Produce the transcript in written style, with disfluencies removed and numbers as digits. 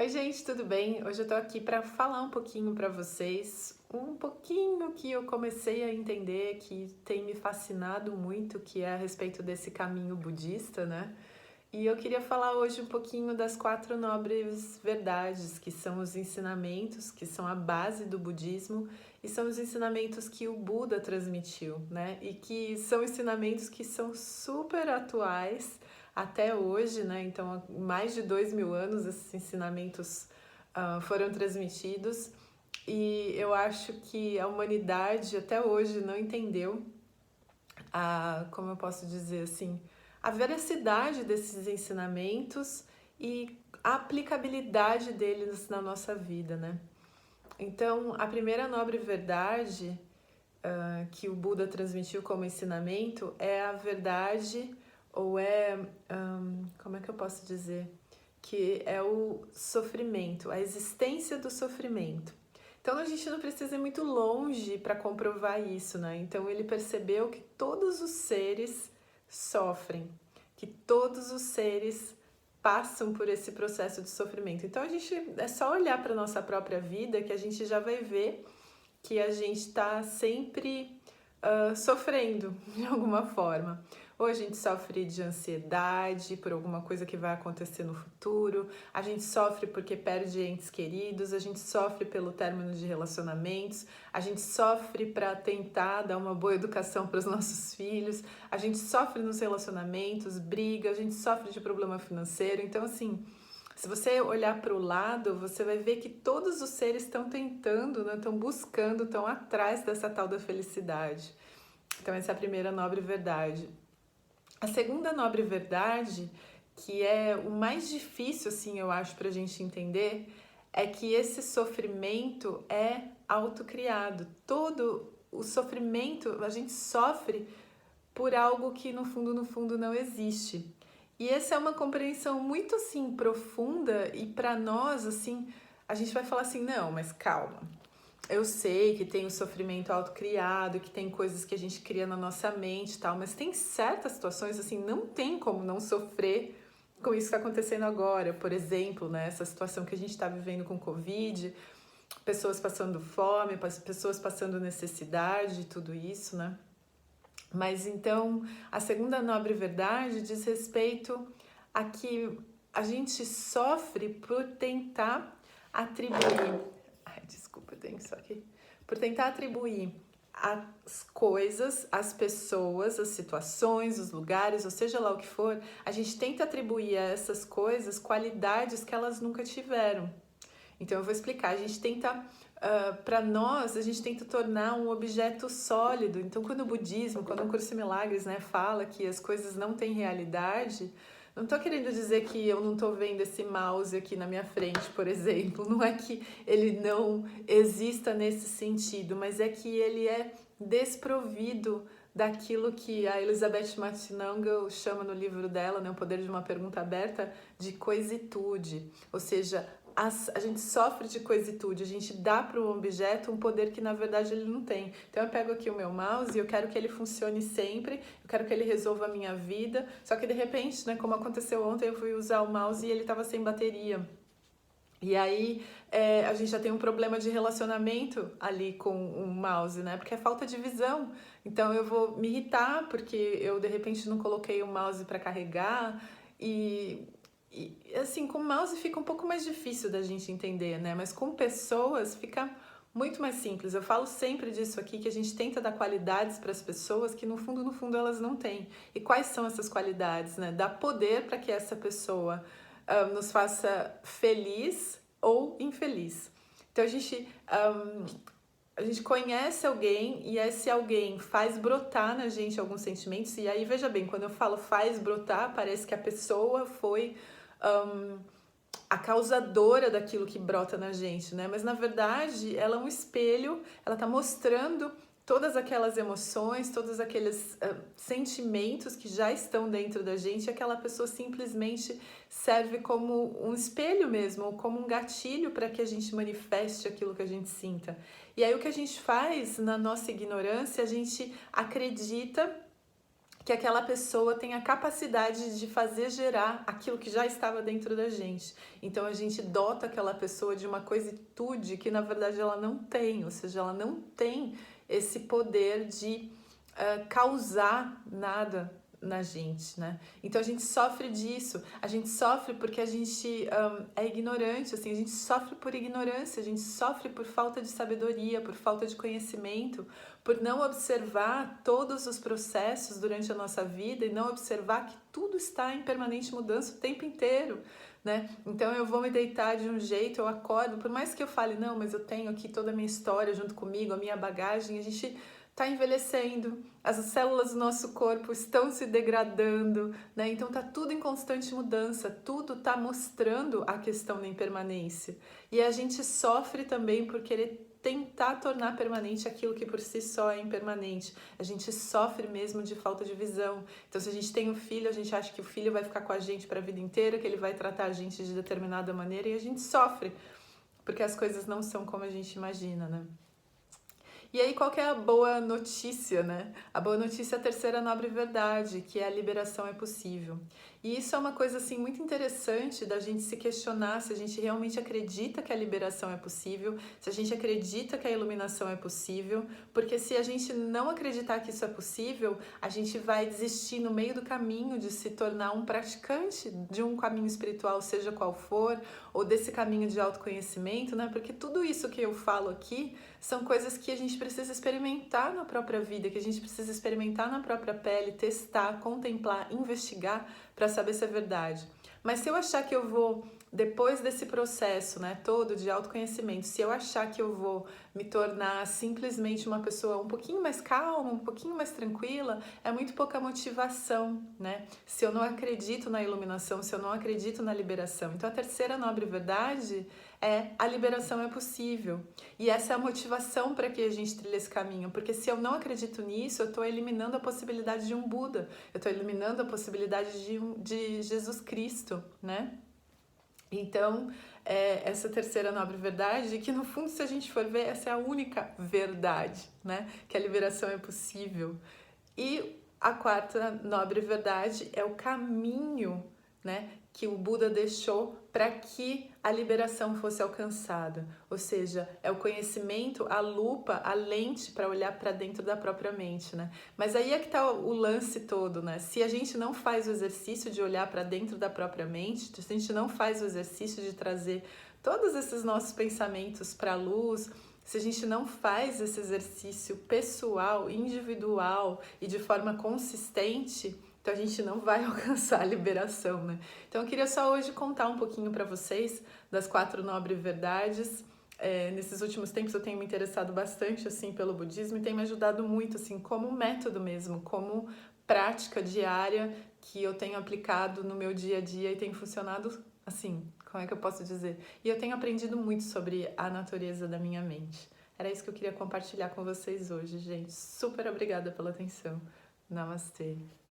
Oi, gente, tudo bem? Hoje eu tô aqui para falar um pouquinho para vocês, um pouquinho que eu comecei a entender que tem me fascinado muito, que é a respeito desse caminho budista, né? E eu queria falar hoje um pouquinho das quatro nobres verdades, que são os ensinamentos, que são a base do budismo, e são os ensinamentos que o Buda transmitiu, né? E que são ensinamentos que são super atuais até hoje, né? Então, há mais de 2000 anos esses ensinamentos foram transmitidos, e eu acho que a humanidade até hoje não entendeu como eu posso dizer assim, a veracidade desses ensinamentos e a aplicabilidade deles na nossa vida, né? Então, a primeira nobre verdade que o Buda transmitiu como ensinamento é a verdade, ou como é que eu posso dizer? Que é o sofrimento, a existência do sofrimento. Então a gente não precisa ir muito longe para comprovar isso, né? Então ele percebeu que todos os seres sofrem, que todos os seres passam por esse processo de sofrimento. Então a gente é só olhar para nossa própria vida que a gente já vai ver que a gente está sempre sofrendo de alguma forma. Ou a gente sofre de ansiedade por alguma coisa que vai acontecer no futuro, a gente sofre porque perde entes queridos, a gente sofre pelo término de relacionamentos, a gente sofre para tentar dar uma boa educação para os nossos filhos, a gente sofre nos relacionamentos, briga, a gente sofre de problema financeiro. Então, assim, se você olhar para o lado, você vai ver que todos os seres estão tentando, né, estão buscando, estão atrás dessa tal da felicidade. Então, essa é a primeira nobre verdade. A segunda nobre verdade, que é o mais difícil, assim, eu acho, para a gente entender, é que esse sofrimento é autocriado. Todo o sofrimento, a gente sofre por algo que no fundo não existe. E essa é uma compreensão muito assim profunda, e para nós assim, a gente vai falar assim: "Não, mas calma. Eu sei que tem o sofrimento autocriado, que tem coisas que a gente cria na nossa mente e tal, mas tem certas situações assim, não tem como não sofrer com isso que está acontecendo agora. Por exemplo, né, essa situação que a gente está vivendo com Covid, pessoas passando fome, pessoas passando necessidade, tudo isso, né? Mas então, a segunda nobre verdade diz respeito a que a gente sofre por tentar atribuir. Ai, desculpa, eu tenho isso aqui. Por tentar atribuir as coisas, as pessoas, as situações, os lugares, ou seja lá o que for, a gente tenta atribuir a essas coisas qualidades que elas nunca tiveram. Então eu vou explicar, a gente tenta, para nós, a gente tenta tornar um objeto sólido. Então quando o budismo, quando o Curso de Milagres, né, fala que as coisas não têm realidade, não estou querendo dizer que eu não estou vendo esse mouse aqui na minha frente, por exemplo, não é que ele não exista nesse sentido, mas é que ele é desprovido daquilo que a Elizabeth Martinengo chama no livro dela, né, O Poder de uma Pergunta Aberta, de coisitude, ou seja, a gente sofre de coisitude, a gente dá para o objeto um poder que na verdade ele não tem. Então eu pego aqui o meu mouse e eu quero que ele funcione sempre, eu quero que ele resolva a minha vida, só que de repente, né, como aconteceu ontem, eu fui usar o mouse e ele estava sem bateria. E aí a gente já tem um problema de relacionamento ali com o mouse, né? Porque é falta de visão. Então eu vou me irritar porque eu de repente não coloquei o mouse para carregar e, assim, com o mouse fica um pouco mais difícil da gente entender, né? Mas com pessoas fica muito mais simples. Eu falo sempre disso aqui, que a gente tenta dar qualidades para as pessoas que no fundo elas não têm. E quais são essas qualidades, né? Dar poder para que essa pessoa nos faça feliz ou infeliz. Então a gente conhece alguém e esse alguém faz brotar na gente alguns sentimentos. E aí, veja bem, quando eu falo faz brotar, parece que a pessoa foi a causadora daquilo que brota na gente, né? Mas na verdade ela é um espelho, ela tá mostrando todas aquelas emoções, todos aqueles sentimentos que já estão dentro da gente, e aquela pessoa simplesmente serve como um espelho mesmo, ou como um gatilho para que a gente manifeste aquilo que a gente sinta. E aí o que a gente faz na nossa ignorância, a gente acredita que aquela pessoa tem a capacidade de fazer gerar aquilo que já estava dentro da gente. Então a gente dota aquela pessoa de uma coisitude que na verdade ela não tem, ou seja, ela não tem esse poder de causar nada na gente, né? Então a gente sofre disso, a gente sofre porque a gente é ignorante, assim, a gente sofre por ignorância, a gente sofre por falta de sabedoria, por falta de conhecimento, por não observar todos os processos durante a nossa vida e não observar que tudo está em permanente mudança o tempo inteiro, né? Então eu vou me deitar de um jeito, eu acordo, por mais que eu fale, não, mas eu tenho aqui toda a minha história junto comigo, a minha bagagem, a gente está envelhecendo, as células do nosso corpo estão se degradando, né? Então tá tudo em constante mudança, tudo tá mostrando a questão da impermanência. E a gente sofre também por querer tentar tornar permanente aquilo que por si só é impermanente. A gente sofre mesmo de falta de visão. Então se a gente tem um filho, a gente acha que o filho vai ficar com a gente para a vida inteira, que ele vai tratar a gente de determinada maneira e a gente sofre, porque as coisas não são como a gente imagina, né? E aí, qual que é a boa notícia, né? A boa notícia é a terceira nobre verdade, que é a liberação é possível. E isso é uma coisa, assim, muito interessante da gente se questionar se a gente realmente acredita que a liberação é possível, se a gente acredita que a iluminação é possível, porque se a gente não acreditar que isso é possível, a gente vai desistir no meio do caminho de se tornar um praticante de um caminho espiritual, seja qual for, ou desse caminho de autoconhecimento, né? Porque tudo isso que eu falo aqui são coisas que a gente precisa experimentar na própria vida, que a gente precisa experimentar na própria pele, testar, contemplar, investigar para saber se é verdade. Mas se eu achar que eu vou, depois desse processo, né, todo de autoconhecimento, se eu achar que eu vou me tornar simplesmente uma pessoa um pouquinho mais calma, um pouquinho mais tranquila, é muito pouca motivação, né? Se eu não acredito na iluminação, se eu não acredito na liberação. Então a terceira nobre verdade é a liberação é possível. E essa é a motivação para que a gente trilhe esse caminho, porque se eu não acredito nisso, eu estou eliminando a possibilidade de um Buda, eu estou eliminando a possibilidade de Jesus Cristo, né? Então, essa terceira nobre verdade, que no fundo, se a gente for ver, essa é a única verdade, né? Que a liberação é possível. E a quarta nobre verdade é o caminho, né, que o Buda deixou para que a liberação fosse alcançada. Ou seja, é o conhecimento, a lupa, a lente para olhar para dentro da própria mente, né? Mas aí é que está o lance todo, né? Se a gente não faz o exercício de olhar para dentro da própria mente, se a gente não faz o exercício de trazer todos esses nossos pensamentos para a luz, se a gente não faz esse exercício pessoal, individual e de forma consistente, então a gente não vai alcançar a liberação, né? Então eu queria só hoje contar um pouquinho para vocês das 4 nobres verdades. Nesses últimos tempos eu tenho me interessado bastante assim pelo budismo e tem me ajudado muito assim como método mesmo, como prática diária que eu tenho aplicado no meu dia a dia e tem funcionado assim, como é que eu posso dizer? E eu tenho aprendido muito sobre a natureza da minha mente. Era isso que eu queria compartilhar com vocês hoje, gente. Super obrigada pela atenção. Namastê.